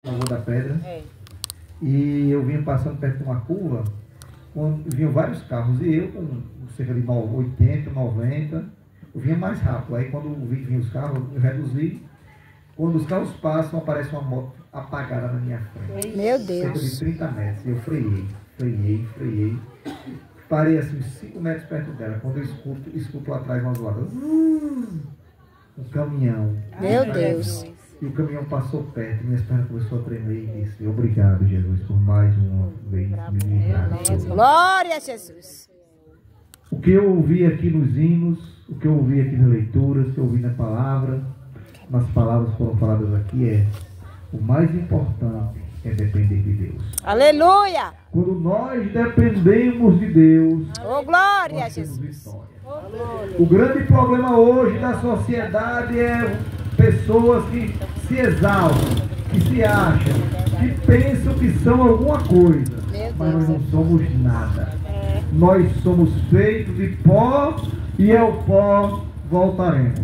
Lagoa da Pedra. E eu vinha passando perto de uma curva, vinham vários carros, e eu com cerca de 80, 90, eu vinha mais rápido. Aí quando vinham os carros, eu reduzi. Quando os carros passam, aparece uma moto apagada na minha frente. Meu Deus. Cerca de 30 metros. Eu freiei. Parei assim, uns 5 metros perto dela. Quando eu escuto lá atrás uma zoada. Um caminhão. Meu Deus. E o caminhão passou perto, minhas pernas começou a tremer e disse: obrigado, Jesus, por mais uma vez me livrar. Glória a Jesus. O que eu ouvi aqui nos hinos, o que eu ouvi aqui nas leituras, o que eu ouvi na palavra, nas palavras que foram faladas aqui é: o mais importante é depender de Deus. Aleluia. Quando nós dependemos de Deus, Glória a nós temos Jesus. vitória. O grande problema hoje da sociedade é pessoas que se exaltam, que se acham, que pensam que são alguma coisa, mas nós não somos nada. Nós somos feitos de pó e ao pó voltaremos.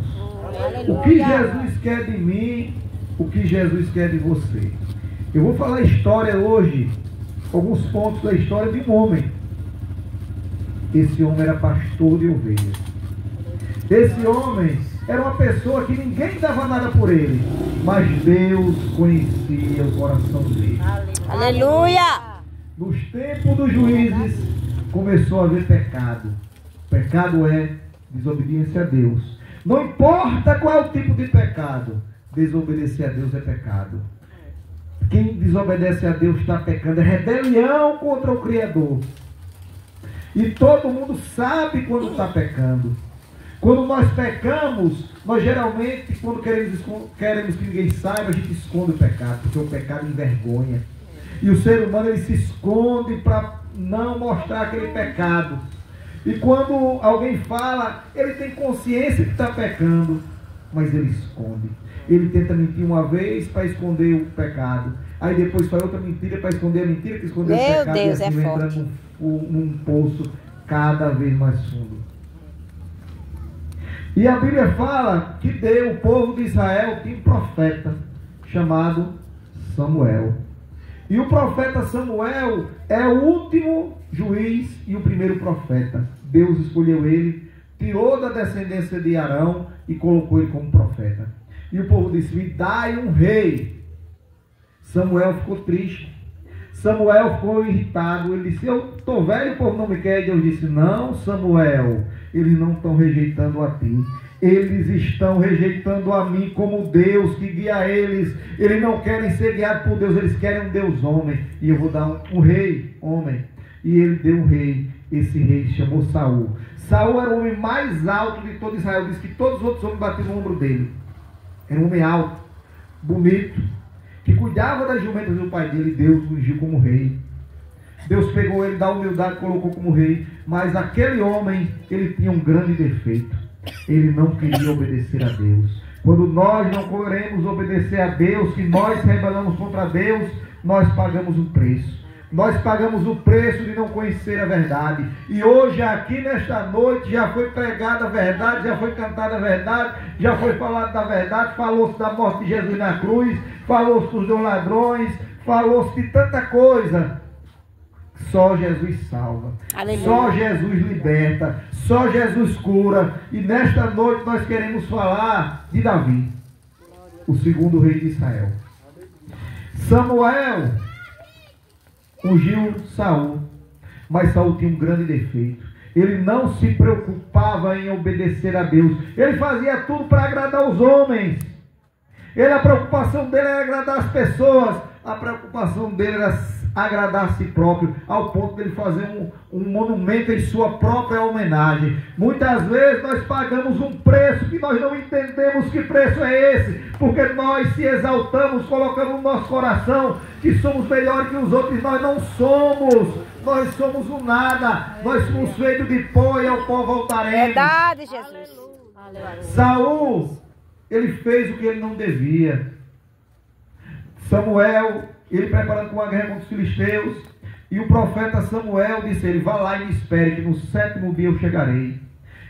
O que Jesus quer de mim, o que Jesus quer de você. Eu vou falar a história hoje, alguns pontos da história de um homem. Esse homem era pastor de ovelhas. Esse homem era uma pessoa que ninguém dava nada por ele, mas Deus conhecia o coração dele. Aleluia. Nos tempos dos juízes começou a haver pecado. Pecado é desobediência a Deus. Não importa qual é o tipo de pecado, desobedecer a Deus é pecado. Quem desobedece a Deus está pecando, é rebelião contra o Criador. E todo mundo sabe quando está pecando. Quando nós pecamos, nós geralmente, quando queremos que ninguém saiba, a gente esconde o pecado, porque o pecado envergonha. E o ser humano, ele se esconde para não mostrar aquele pecado. E quando alguém fala, ele tem consciência que está pecando, mas ele esconde. Ele tenta mentir uma vez para esconder o pecado. Aí depois faz outra mentira para esconder a mentira que escondeu o pecado. Meu Deus, e assim é entra forte. num poço cada vez mais fundo. E a Bíblia fala que o povo de Israel tinha um profeta chamado Samuel. E o profeta Samuel é o último juiz e o primeiro profeta. Deus escolheu ele, tirou da descendência de Arão e colocou ele como profeta. E o povo disse: me dai um rei. Samuel ficou triste. Samuel ficou irritado. Ele disse: eu estou velho, o povo não me quer. E Deus disse: não, Samuel, eles não estão rejeitando a ti. Eles estão rejeitando a mim como Deus que guia eles. Eles não querem ser guiados por Deus, eles querem um Deus homem. E eu vou dar um rei homem. E ele deu um rei. Esse rei se chamou Saul. Saul era o homem mais alto de todo Israel. Diz que todos os outros homens batiam no ombro dele. Era um homem alto, bonito, que cuidava das jumentas do pai dele. Deus o ungiu como rei. Deus pegou ele da humildade e colocou como rei. Mas aquele homem, ele tinha um grande defeito. Ele não queria obedecer a Deus. Quando nós não queremos obedecer a Deus, que nós rebelamos contra Deus, nós pagamos um preço. Nós pagamos o preço de não conhecer a verdade. E hoje aqui nesta noite já foi pregada a verdade, já foi cantada a verdade, já foi falado da verdade, falou-se da morte de Jesus na cruz, falou-se dos dois ladrões, falou-se de tanta coisa. Só Jesus salva. Aleluia. Só Jesus liberta. Só Jesus cura. E nesta noite nós queremos falar de Davi, o segundo rei de Israel. Samuel ungiu Saul, mas Saul tinha um grande defeito. Ele não se preocupava em obedecer a Deus. Ele fazia tudo para agradar os homens. A preocupação dele era agradar as pessoas. A preocupação dele era agradar a si próprio, ao ponto de ele fazer um monumento em sua própria homenagem. Muitas vezes nós pagamos um preço que nós não entendemos que preço é esse, porque nós se exaltamos, colocamos no nosso coração que somos melhores que os outros. Nós não somos. Nós somos o nada. Nós somos feitos de pó e ao pó voltaremos. Verdade, Jesus. Saul, ele fez o que ele não devia. Samuel, ele preparando uma guerra contra os filisteus, e o profeta Samuel disse a ele: vá lá e me espere, que no 7º dia eu chegarei.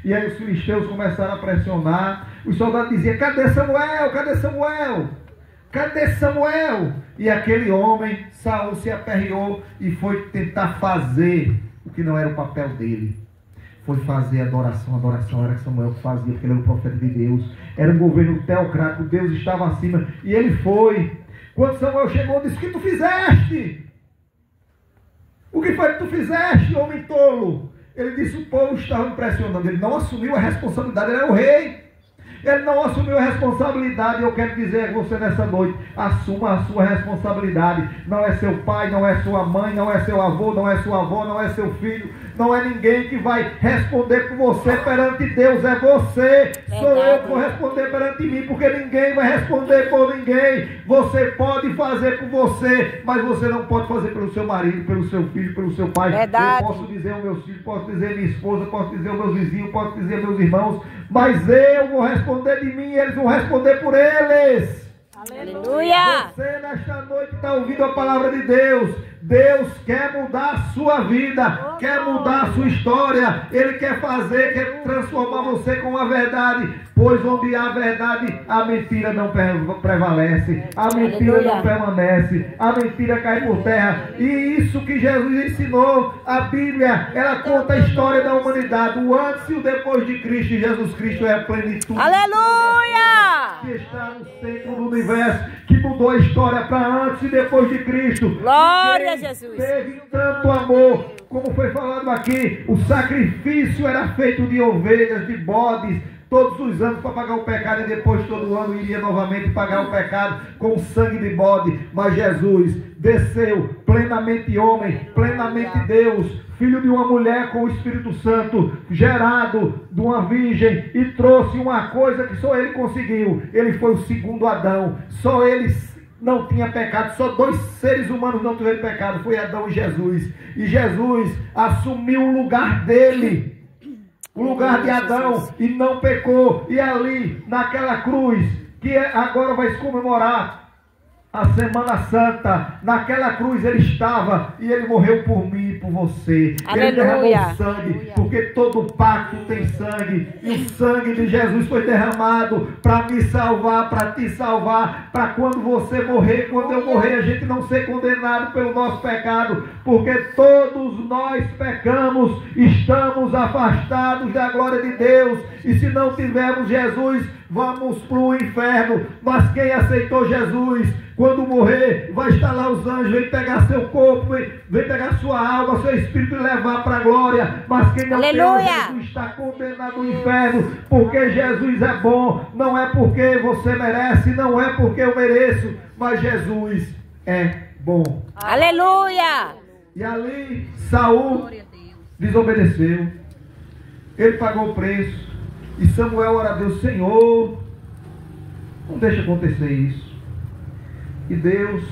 E aí os filisteus começaram a pressionar. Os soldados diziam: cadê Samuel? Cadê Samuel? Cadê Samuel? E aquele homem, Saul, se aperreou e foi tentar fazer o que não era o papel dele. Foi fazer adoração. Adoração era que Samuel fazia, porque ele era o profeta de Deus. Era um governo teocrático, Deus estava acima. E ele foi. Quando Samuel chegou, disse: o que tu fizeste? O que foi que tu fizeste, homem tolo? Ele disse: o povo estava impressionando. Ele não assumiu a responsabilidade, ele era o rei. Ele não assumiu a responsabilidade. Eu quero dizer a você nessa noite: assuma a sua responsabilidade. Não é seu pai, não é sua mãe, não é seu avô, não é sua avó, não é seu filho, não é ninguém que vai responder por você perante Deus. É você. Sou eu que vou responder perante mim, porque ninguém vai responder por ninguém. Você pode fazer por você, mas você não pode fazer pelo seu marido, pelo seu filho, pelo seu pai. Verdade. Eu posso dizer aos meus filhos, posso dizer minha esposa, posso dizer aos meus vizinhos, posso dizer aos meus irmãos, mas eu vou responder de mim e eles vão responder por eles. Aleluia! Você nesta noite está ouvindo a palavra de Deus. Deus quer mudar a sua vida, quer mudar a sua história. Ele quer fazer, quer transformar você com a verdade. Pois onde há verdade, a mentira não prevalece, a mentira não permanece, a mentira cai por terra. E isso que Jesus ensinou, a Bíblia, ela conta a história da humanidade, o antes e o depois de Cristo. E Jesus Cristo é a plenitude. Aleluia! Que está no centro do universo, que mudou a história para antes e depois de Cristo. Glória a Jesus! Teve tanto amor, como foi falado aqui, o sacrifício era feito de ovelhas, de bodes, todos os anos para pagar o pecado, e depois todo ano iria novamente pagar o pecado com o sangue de bode. Mas Jesus desceu plenamente homem, plenamente Deus, filho de uma mulher com o Espírito Santo, gerado de uma virgem, e trouxe uma coisa que só ele conseguiu. Ele foi o segundo Adão. Só ele não tinha pecado, só dois seres humanos não tiveram pecado, foi Adão e Jesus. E Jesus assumiu o lugar dele, o lugar de Adão, e não pecou. E ali, naquela cruz, que agora vai se comemorar a Semana Santa, naquela cruz ele estava, e ele morreu por mim e por você. Aleluia. Ele derramou sangue, porque todo pacto tem sangue, e o sangue de Jesus foi derramado para me salvar, para te salvar, para quando você morrer, quando eu morrer, a gente não ser condenado pelo nosso pecado, porque todos nós pecamos, estamos afastados da glória de Deus, e se não tivermos Jesus, vamos para o inferno. Mas quem aceitou Jesus, quando morrer, vai estar lá os anjos, vem pegar seu corpo, vem pegar sua alma, seu espírito, e levar para a glória. Mas quem não tem Jesus está condenado ao inferno, porque Jesus é bom, não é porque você merece, não é porque eu mereço, mas Jesus é bom. Aleluia! E ali Saul desobedeceu, ele pagou o preço. E Samuel ora a Deus: Senhor, não deixa acontecer isso. E Deus,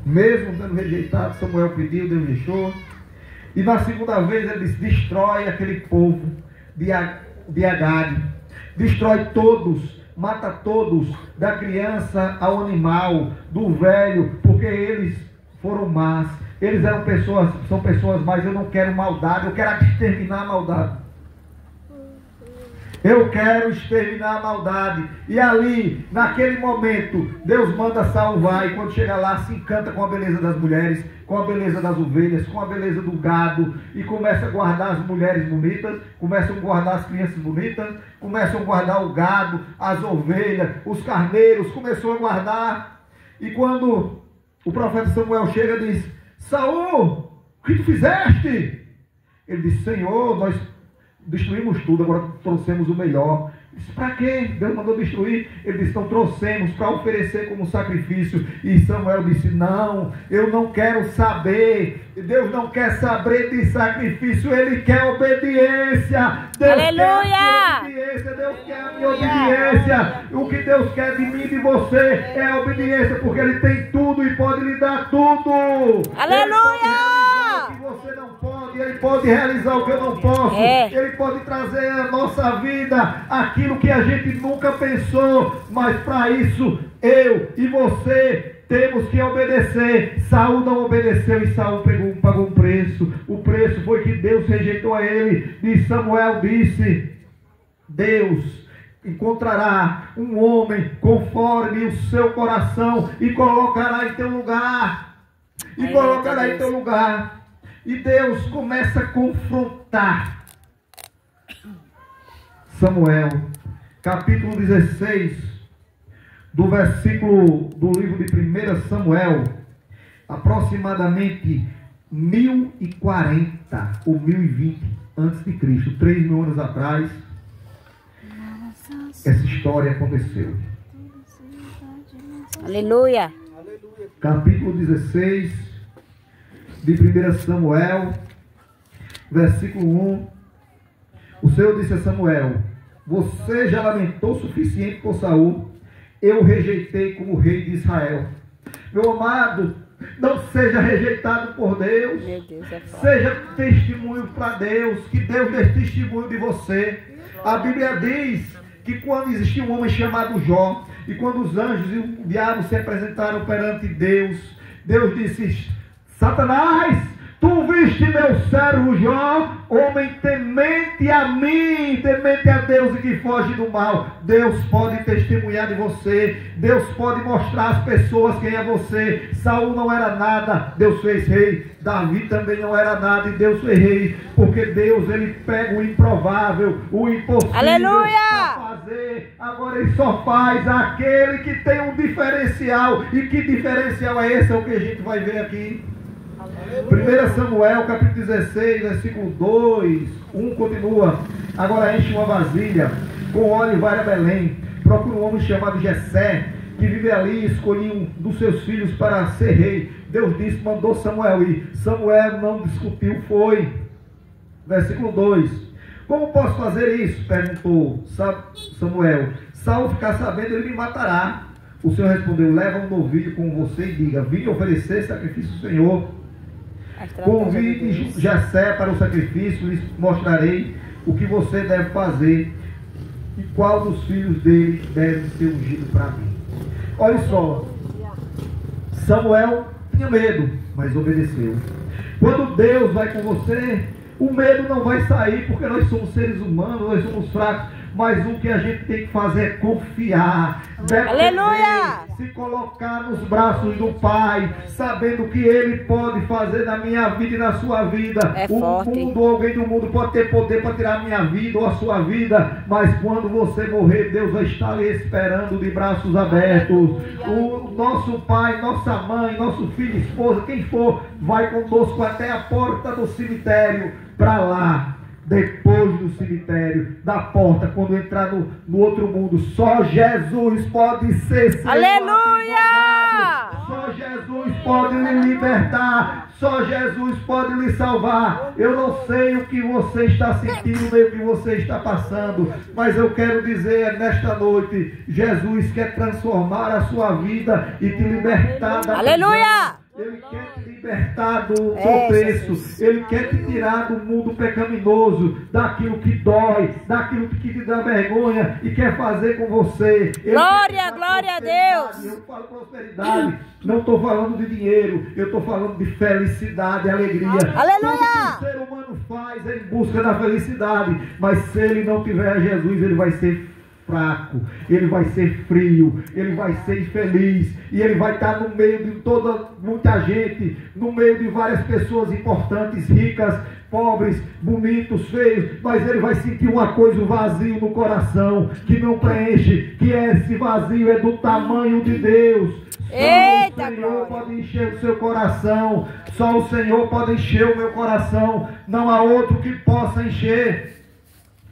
mesmo tendo rejeitado, Samuel pediu, Deus deixou. E na segunda vez ele disse: destrói aquele povo de Agag, destrói todos, mata todos, da criança ao animal, do velho, porque eles foram más. Eles eram pessoas, são pessoas más. Eu não quero maldade, eu quero exterminar a maldade. Eu quero exterminar a maldade. E ali, naquele momento, Deus manda salvar. E quando chega lá, se encanta com a beleza das mulheres, com a beleza das ovelhas, com a beleza do gado. E começa a guardar as mulheres bonitas, começam a guardar as crianças bonitas, começam a guardar o gado, as ovelhas, os carneiros, começou a guardar. E quando o profeta Samuel chega, diz: Saul, o que tu fizeste? Ele diz: Senhor, nós destruímos tudo, agora trouxemos o melhor. Para quê? Deus mandou destruir. Ele disse: então trouxemos para oferecer como sacrifício. E Samuel disse: não, eu não quero saber. Deus não quer saber de sacrifício, Ele quer obediência. Deus Aleluia! quer obediência. Deus quer a minha obediência. O que Deus quer de mim e de você é a obediência, porque Ele tem tudo e pode lhe dar tudo. Aleluia! Que você não pode, Ele pode realizar o que eu não posso. Ele pode trazer à nossa vida aquilo que a gente nunca pensou, mas para isso eu e você temos que obedecer. Saul não obedeceu e Saul pagou um preço. O preço foi que Deus rejeitou a ele. E Samuel disse: Deus encontrará um homem conforme o seu coração e colocará em teu lugar. E colocará em teu lugar. E Deus começa a confrontar Samuel, capítulo 16, do versículo do livro de 1 Samuel, aproximadamente 1040 ou 1020 antes de Cristo, 3.000 anos atrás, essa história aconteceu. Aleluia. Capítulo 16 de 1 Samuel, versículo 1. O Senhor disse a Samuel: você já lamentou o suficiente por Saul, eu o rejeitei como rei de Israel. Meu amado, não seja rejeitado por Deus. Meu Deus, é forte. Seja testemunho para Deus, que Deus dê testemunho de você. A Bíblia diz que quando existia um homem chamado Jó, e quando os anjos e o diabo se apresentaram perante Deus, Deus disse: Satanás, tu viste meu servo Jó, homem temente a mim, temente a Deus e que foge do mal. Deus pode testemunhar de você. Deus pode mostrar às pessoas quem é você. Saul não era nada, Deus fez rei. Davi também não era nada e Deus fez rei. Porque Deus, ele pega o improvável, o impossível, Aleluia! para fazer. Agora ele só faz aquele que tem um diferencial. E que diferencial é esse? É o que a gente vai ver aqui. 1 Samuel, capítulo 16, versículo 2, 1 continua: agora enche uma vasilha com óleo e vai a Belém, procura um homem chamado Jessé, que vive ali, e escolhi um dos seus filhos para ser rei. Deus disse, mandou Samuel ir. Samuel não discutiu, foi. Versículo 2: como posso fazer isso? Perguntou Samuel. Saul ficar sabendo, ele me matará. O Senhor respondeu: leva um novilho com você e diga: vim oferecer sacrifício ao Senhor. Convide Jessé para o sacrifício, lhes mostrarei o que você deve fazer e qual dos filhos dele deve ser ungido para mim. Olha só, Samuel tinha medo, mas obedeceu. Quando Deus vai com você, o medo não vai sair, porque nós somos seres humanos, nós somos fracos. Mas o que a gente tem que fazer é confiar, Aleluia! se colocar nos braços do Pai, sabendo que Ele pode fazer na minha vida e na sua vida. É o forte. mundo, alguém do mundo pode ter poder para tirar a minha vida ou a sua vida, mas quando você morrer, Deus vai estar ali esperando de braços abertos. O nosso pai, nossa mãe, nosso filho, esposa, quem for, vai conosco até a porta do cemitério, para lá. Depois do cemitério, da porta, quando entrar no outro mundo, só Jesus pode ser seu Aleluia! Só Jesus pode lhe libertar. Só Jesus pode lhe salvar. Eu não sei o que você está sentindo, nem o que você está passando, mas eu quero dizer nesta noite: Jesus quer transformar a sua vida e te libertar da Aleluia! Ele quer te libertar do tropeço. Ele quer te tirar do mundo pecaminoso, daquilo que dói, daquilo que te dá vergonha, e quer fazer com você. Glória, glória a Deus. Eu falo prosperidade, não estou falando de dinheiro, eu estou falando de felicidade, alegria. Aleluia! Tudo que o ser humano faz é em busca da felicidade, mas se ele não tiver Jesus, ele vai ser fraco, ele vai ser frio, ele vai ser infeliz, e ele vai estar no meio de muita gente, no meio de várias pessoas importantes, ricas, pobres, bonitos, feios, mas ele vai sentir uma coisa, um vazio no coração, que não preenche, que esse vazio é do tamanho de Deus. Só o Senhor pode encher o seu coração, só o Senhor pode encher o meu coração, não há outro que possa encher.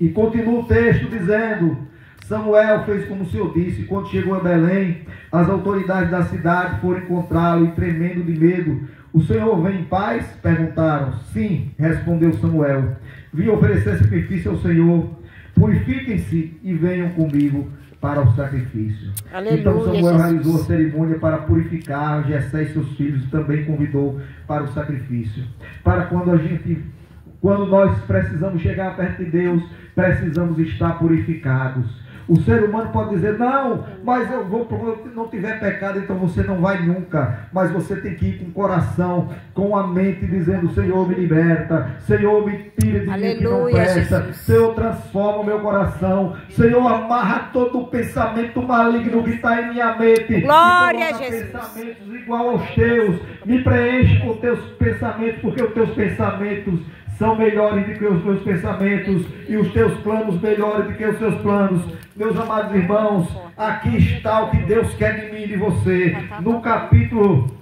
E continua o texto dizendo: Samuel fez como o Senhor disse. Quando chegou a Belém, as autoridades da cidade foram encontrá-lo e, tremendo de medo: o Senhor vem em paz? Perguntaram. Sim, respondeu Samuel, vim oferecer sacrifício ao Senhor. Purifiquem-se e venham comigo para o sacrifício. Aleluia, então Samuel Jesus realizou a cerimônia para purificar Jessé e seus filhos, e também convidou para o sacrifício. Para quando nós precisamos chegar perto de Deus, precisamos estar purificados. O ser humano pode dizer, não, mas eu vou, quando não tiver pecado, então você não vai nunca. Mas você tem que ir com o coração, com a mente, dizendo, Senhor, me liberta, Senhor, me tira de mim que não presta, Jesus. Senhor, transforma o meu coração, Senhor, amarra todo o pensamento maligno que está em minha mente. Glória E a Jesus. pensamentos igual aos teus, me preenche com teus pensamentos, porque os teus pensamentos são melhores do que os meus pensamentos e os teus planos melhores do que os seus planos. Meus amados irmãos, aqui está o que Deus quer de mim e de você. No capítulo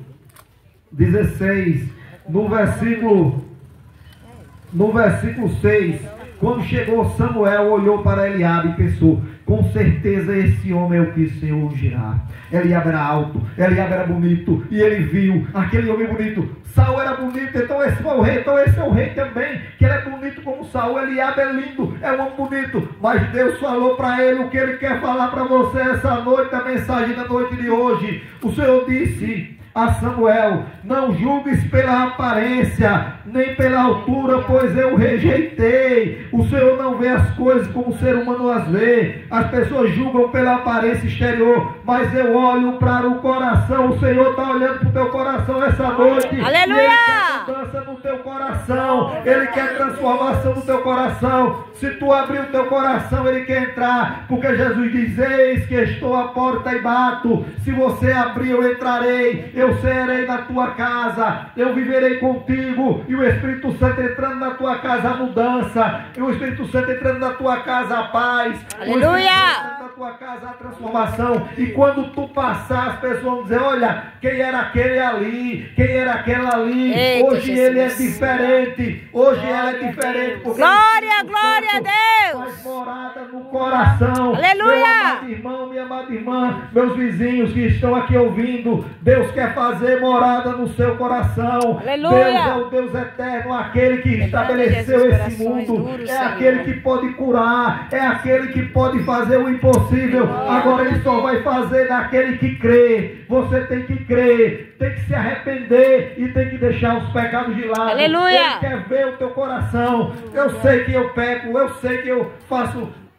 16, no versículo 6, quando chegou Samuel, olhou para Eliabe e pensou, com certeza esse homem é o que o Senhor ungirá. Eliabe era alto, Eliabe era bonito, e ele viu aquele homem bonito. Saul era bonito, então esse foi o rei, então esse é o rei também, que ele é bonito como Saul. Eliabe é lindo, é um homem bonito, mas Deus falou para ele o que ele quer falar para você essa noite, a mensagem da noite de hoje. O Senhor disse a Samuel, não julgues pela aparência, nem pela altura, pois eu rejeitei. O Senhor não vê as coisas como o ser humano as vê. As pessoas julgam pela aparência exterior, mas eu olho para o coração. O Senhor está olhando para o teu coração essa noite. Aleluia! Ele quer mudança no teu coração, Ele quer transformação no teu coração. Se tu abrir o teu coração, Ele quer entrar, porque Jesus diz, eis que estou à porta e bato. Se você abrir, eu entrarei, eu serei na tua casa, eu viverei contigo, e o Espírito Santo entrando na tua casa a mudança, e o Espírito Santo entrando na tua casa a paz. Aleluia! O Espírito Santo entrando na tua casa a transformação. E quando tu passar, as pessoas vão dizer, olha, quem era aquele ali, quem era aquela ali. Eita, hoje Jesus. ele é diferente, hoje ela é diferente, porque Glória, glória a Deus. faz morada no coração. Aleluia! Meu amado irmão, minha amada irmã, meus vizinhos que estão aqui ouvindo, Deus quer fazer morada no seu coração. Aleluia! Deus é o Deus eterno, aquele que estabeleceu Jesus, esse corações mundo, duros, é Senhor. aquele que pode curar, é aquele que pode fazer o impossível. Agora Ele só vai fazer naquele que crê. Você tem que crer, tem que se arrepender e tem que deixar os pecados de lado. Aleluia! Ele quer ver o teu coração. Eu sei que eu peco, eu sei que eu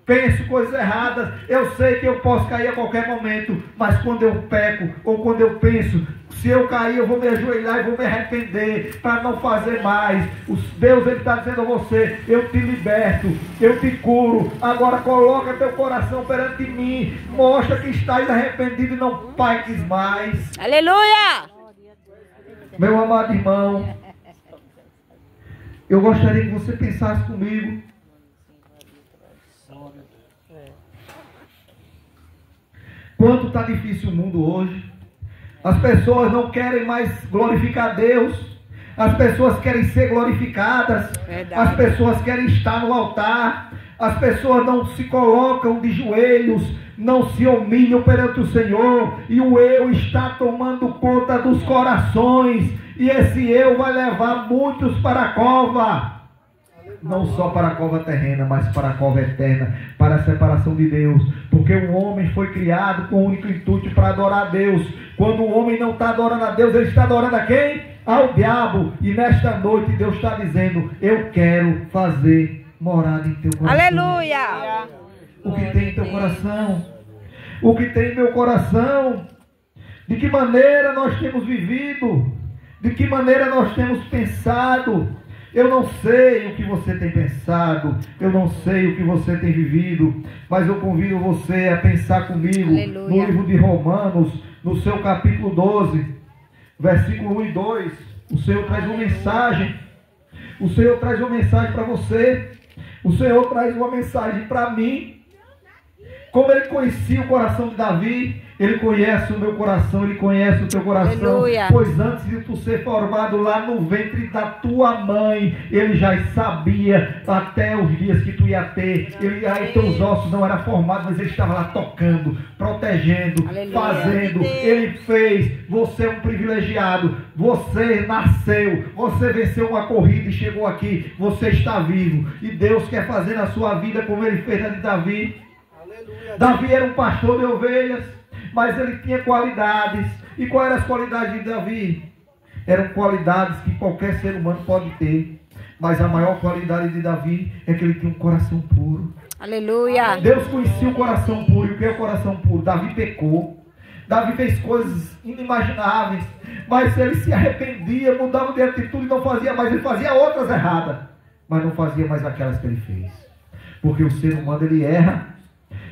penso coisas erradas, eu sei que eu posso cair a qualquer momento, mas quando eu peco ou quando eu penso, se eu cair, eu vou me ajoelhar e vou me arrepender para não fazer mais. Deus, Ele está dizendo a você, eu te liberto, eu te curo. Agora coloca teu coração perante mim, mostra que estás arrependido e não peques mais. Aleluia! Meu amado irmão, eu gostaria que você pensasse comigo. Quanto está difícil o mundo hoje. As pessoas não querem mais glorificar Deus. As pessoas querem ser glorificadas. Verdade. As pessoas querem estar no altar. As pessoas não se colocam de joelhos, não se humilham perante o Senhor. E o eu está tomando conta dos corações. E esse eu vai levar muitos para a cova. Não só para a cova terrena, mas para a cova eterna, para a separação de Deus. Porque o homem foi criado com o único intuito para adorar a Deus. Quando o homem não está adorando a Deus, ele está adorando a quem? Ao diabo. E nesta noite Deus está dizendo, eu quero fazer morada em teu coração. Aleluia! O que tem em teu coração? O que tem em meu coração? De que maneira nós temos vivido? De que maneira nós temos pensado? Eu não sei o que você tem pensado, eu não sei o que você tem vivido, mas eu convido você a pensar comigo. Aleluia. No livro de Romanos, no seu capítulo 12, versículo 1 e 2, o Senhor traz uma mensagem. O Senhor traz uma mensagem para você. O Senhor traz uma mensagem para mim. Como Ele conhecia o coração de Davi, Ele conhece o meu coração, Ele conhece o teu coração. Aleluia. Pois antes de tu ser formado lá no ventre da tua mãe, Ele já sabia até os dias que tu ia ter. Aí teus ossos não eram formados, mas Ele estava lá tocando, protegendo, Aleluia. fazendo. Ele fez. Você é um privilegiado. Você nasceu, você venceu uma corrida e chegou aqui. Você está vivo. E Deus quer fazer na sua vida como Ele fez na de Davi. Davi era um pastor de ovelhas, mas ele tinha qualidades. E quais eram as qualidades de Davi? Eram qualidades que qualquer ser humano pode ter, mas a maior qualidade de Davi é que ele tinha um coração puro. Aleluia. Deus conhecia o coração puro. E o que é o coração puro? Davi pecou. Davi fez coisas inimagináveis. Mas ele se arrependia, mudava de atitude e não fazia mais. Ele fazia outras erradas, mas não fazia mais aquelas que ele fez. Porque o ser humano, ele erra.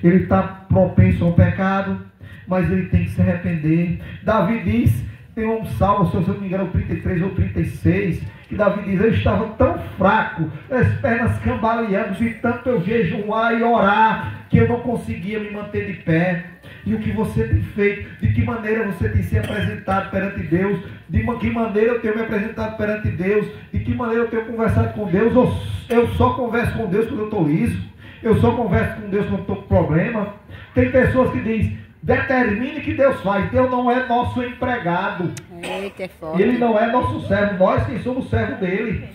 Ele está propenso ao pecado, mas ele tem que se arrepender. Davi diz, tem um salmo, se eu não me engano, 33 ou 36, que Davi diz: eu estava tão fraco, as pernas cambaleando, de tanto eu jejuar e orar, que eu não conseguia me manter de pé. E o que você tem feito? De que maneira você tem se apresentado perante Deus? De que maneira eu tenho me apresentado perante Deus? De que maneira eu tenho conversado com Deus? Ou eu só converso com Deus quando eu estou liso? Eu só converso com Deus quando estou com problema? Tem pessoas que dizem: determine que Deus faz. Deus não é nosso empregado. Eita, é forte. Ele não é nosso servo. Nós que somos servo dele.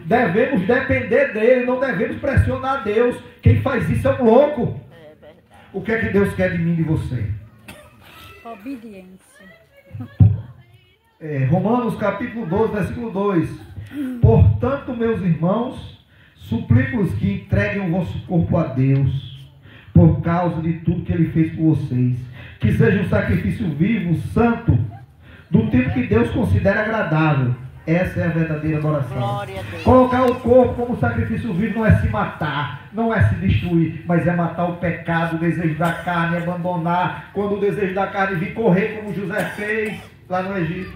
Devemos depender dele. Não devemos pressionar Deus. Quem faz isso é um louco. O que é que Deus quer de mim e de você? Obediência. Romanos capítulo 12, versículo 2. Portanto, meus irmãos, suplico-os que entreguem o vosso corpo a Deus, por causa de tudo que Ele fez por vocês. Que seja um sacrifício vivo, santo, do tipo que Deus considera agradável. Essa é a verdadeira adoração. Colocar o corpo como sacrifício vivo não é se matar, não é se destruir, mas é matar o pecado, o desejo da carne, abandonar. Quando o desejo da carne vir, correr como José fez lá no Egito.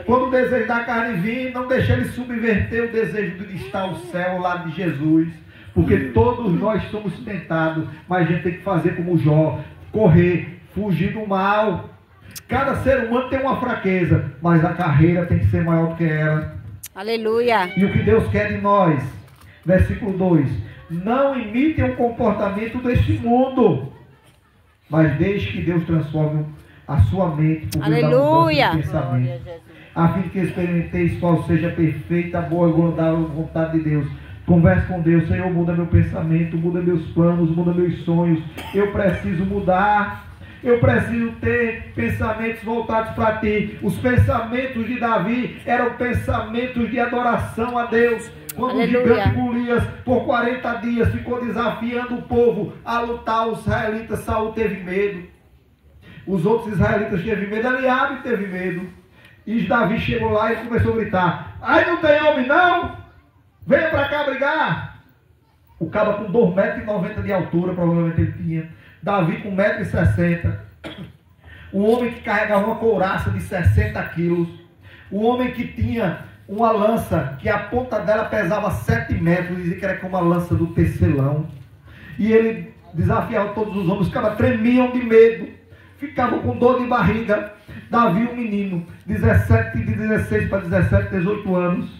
Quando o desejo da carne vir, não deixar ele subverter o desejo de estar ao céu ao lado de Jesus. Porque todos nós somos tentados, mas a gente tem que fazer como Jó, correr, fugir do mal. Cada ser humano tem uma fraqueza, mas a carreira tem que ser maior do que ela. Aleluia. E o que Deus quer de nós, versículo 2: não imitem o comportamento deste mundo, mas deixe que Deus transforme a sua mente por meio da mudança de pensamento, a fim de que experimenteis qual seja a perfeita, boa e agradável vontade de Deus. Converse com Deus: Senhor, muda meu pensamento, muda meus planos, muda meus sonhos. Eu preciso mudar. Eu preciso ter pensamentos voltados para ti. Os pensamentos de Davi eram pensamentos de adoração a Deus. Quando o gigante Golias, por 40 dias, ficou desafiando o povo a lutar, os israelitas, Saul teve medo. Os outros israelitas teve medo. Eliabe teve medo. E Davi chegou lá e começou a gritar: ai, não tem homem não? Venha para cá brigar. O cabo com 2,90 metros de altura, provavelmente ele tinha. Davi com 1,60 m. O homem que carregava uma couraça de 60 quilos. O homem que tinha uma lança que a ponta dela pesava 7 metros. Dizia que era como a lança do tecelão. E ele desafiava todos os homens. Os caras tremiam de medo. Ficavam com dor de barriga. Davi, um menino, de 16 para 17, 18 anos.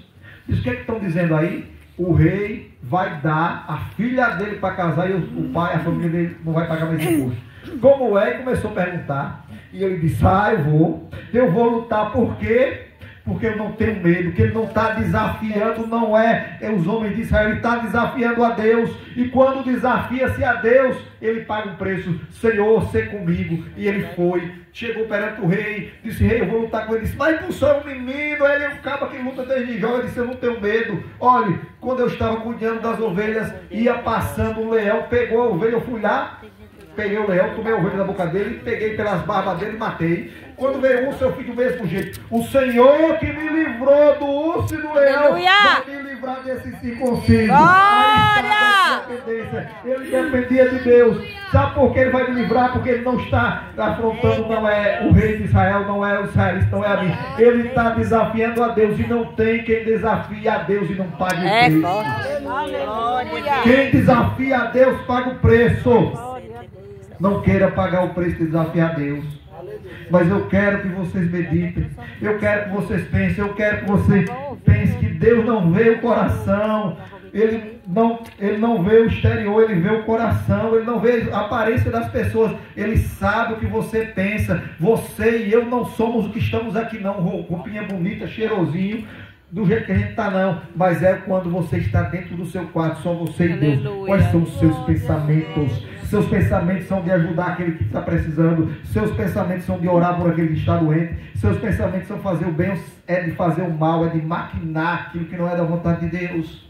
Diz: o que é que estão dizendo aí? O rei vai dar a filha dele para casar e o pai, a família dele não vai pagar mais imposto. Como é? E começou a perguntar. E ele disse: eu vou lutar. Por quê? Porque eu não tenho medo. Que ele não está desafiando, não é os homens de Israel, ele está desafiando a Deus. E quando desafia-se a Deus, ele paga um preço. Senhor, sê comigo. E ele foi, chegou perante o rei, disse: rei, eu vou lutar com ele. Ele disse: mas tu só é um menino. Ele é um cabo que luta desde jovem. Ele disse: eu não tenho medo. Olha, quando eu estava cuidando das ovelhas, ia passando um leão, pegou a ovelha, eu fui lá, peguei o leão, tomei a ovelha da boca dele, peguei pelas barbas dele e matei. Quando veio o urso, eu fui do mesmo jeito. O Senhor que me livrou do urso e do leão, vai me livrar desse circunciso. Glória! Ele dependia de Deus. Sabe por que ele vai me livrar? Porque ele não está afrontando, não é o rei de Israel, não é os israelitas, não é a mim. Ele está desafiando a Deus. E não tem quem desafie a Deus e não pague o preço. Quem desafia a Deus paga o preço. Não queira pagar o preço de desafiar a Deus. Mas eu quero que vocês meditem. Eu quero que vocês pensem. Eu quero que você pense que Deus não vê o coração. Ele não vê o exterior, ele vê o coração. Ele não vê a aparência das pessoas. Ele sabe o que você pensa. Você e eu não somos o que estamos aqui não. Roupinha bonita, cheirosinho, do jeito que a gente está não. Mas é quando você está dentro do seu quarto, só você e Deus. Quais são os seus pensamentos? Seus pensamentos são de ajudar aquele que está precisando. Seus pensamentos são de orar por aquele que está doente. Seus pensamentos são fazer o bem, é de fazer o mal, é de maquinar aquilo que não é da vontade de Deus.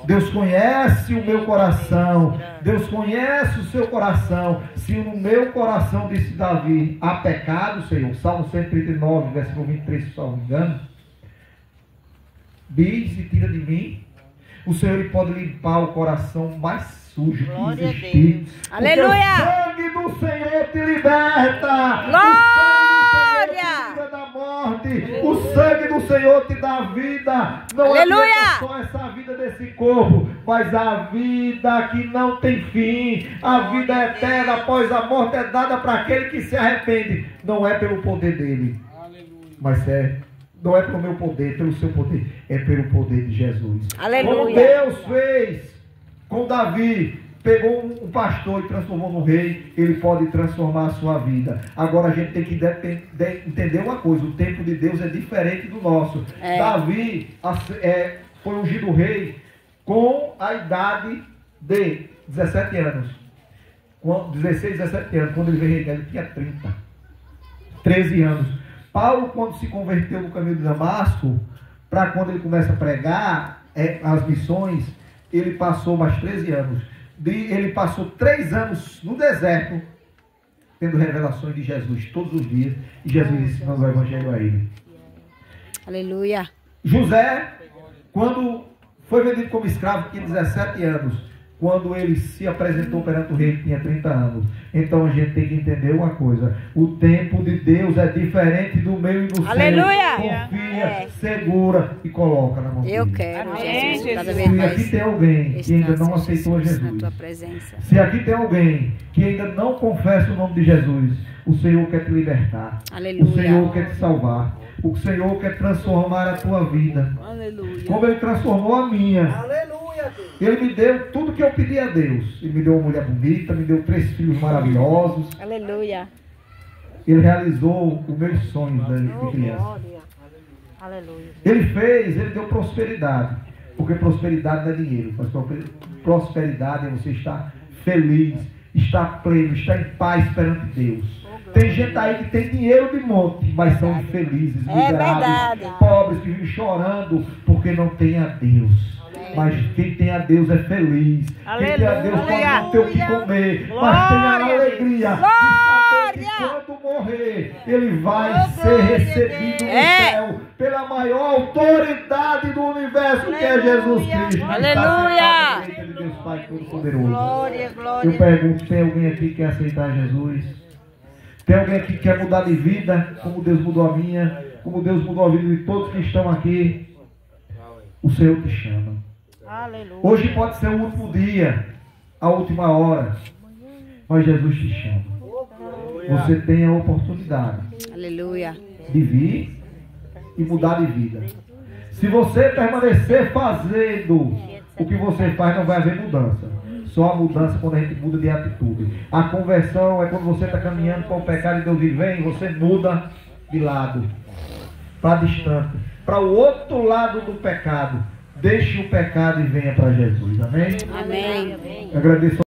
Deus conhece o meu coração. Deus conhece o seu coração. Se no meu coração, disse Davi, há pecado, Senhor. Salmo 139, versículo 23, se não me engano. Diz e tira de mim. O Senhor ele pode limpar o coração mais sujo que existir. Aleluia! O sangue do Senhor te liberta. Glória! Da morte, o sangue do Senhor te dá vida. Não Aleluia! é só essa vida desse corpo, mas a vida que não tem fim, a vida eterna após a morte é dada para aquele que se arrepende. Não é pelo poder dele, mas não é pelo meu poder, pelo seu poder, é pelo poder de Jesus. Aleluia! Como Deus fez com Davi, pegou um pastor e transformou no rei, ele pode transformar a sua vida. Agora a gente tem que entender uma coisa, o tempo de Deus é diferente do nosso. Davi foi ungido rei com a idade de 17 anos. 16, 17 anos, quando ele veio rei, ele tinha 13 anos. Paulo, quando se converteu no caminho de Damasco, para quando ele começa a pregar as missões, ele passou mais 13 anos. Ele passou 3 anos no deserto, tendo revelações de Jesus todos os dias, e Jesus ensinando o evangelho a ele. Aleluia! José, quando foi vendido como escravo, tinha 17 anos. Quando ele se apresentou perante o rei, ele tinha 30 anos. Então a gente tem que entender uma coisa: o tempo de Deus é diferente do meu e do seu. Aleluia! Confia, segura e coloca na mão dele. Eu quero, Jesus, cada vez Se mais. aqui tem alguém que ainda não aceitou Jesus, na tua presença. se aqui tem alguém que ainda não confessa o nome de Jesus, o Senhor quer te libertar. Aleluia. O Senhor quer te salvar. O Senhor quer transformar a tua vida. Aleluia. Como Ele transformou a minha. Aleluia, Deus. Ele me deu tudo que eu pedi a Deus. Ele me deu uma mulher bonita, me deu 3 filhos maravilhosos. Aleluia. Ele realizou os meus sonhos de criança. Ele deu prosperidade. Porque prosperidade não é dinheiro. Mas prosperidade é você estar feliz, estar pleno, estar em paz perante Deus. Tem gente aí que tem dinheiro de monte, mas são infelizes, miseráveis, pobres, que vivem chorando porque não tem a Deus. Mas quem tem a Deus é feliz. Quem tem a Deus pode não ter o que comer, mas tem a alegria de saber que quando morrer, ele vai ser recebido no céu pela maior autoridade do universo, que é Jesus Cristo. Aleluia! De Deus Pai Todo-Poderoso. Glória, glória. Eu pergunto, tem alguém aqui que quer aceitar Jesus? Tem alguém aqui que quer mudar de vida, como Deus mudou a minha, como Deus mudou a vida de todos que estão aqui? O Senhor te chama. Aleluia. Hoje pode ser o último dia, a última hora, mas Jesus te chama. Você tem a oportunidade Aleluia. de vir e mudar de vida. Se você permanecer fazendo o que você faz, não vai haver mudança. Só a mudança quando a gente muda de atitude. A conversão é quando você está caminhando para o pecado e Deus diz: vem, você muda de lado, para distante, para o outro lado do pecado. Deixe o pecado e venha para Jesus. Amém? Amém. Eu agradeço.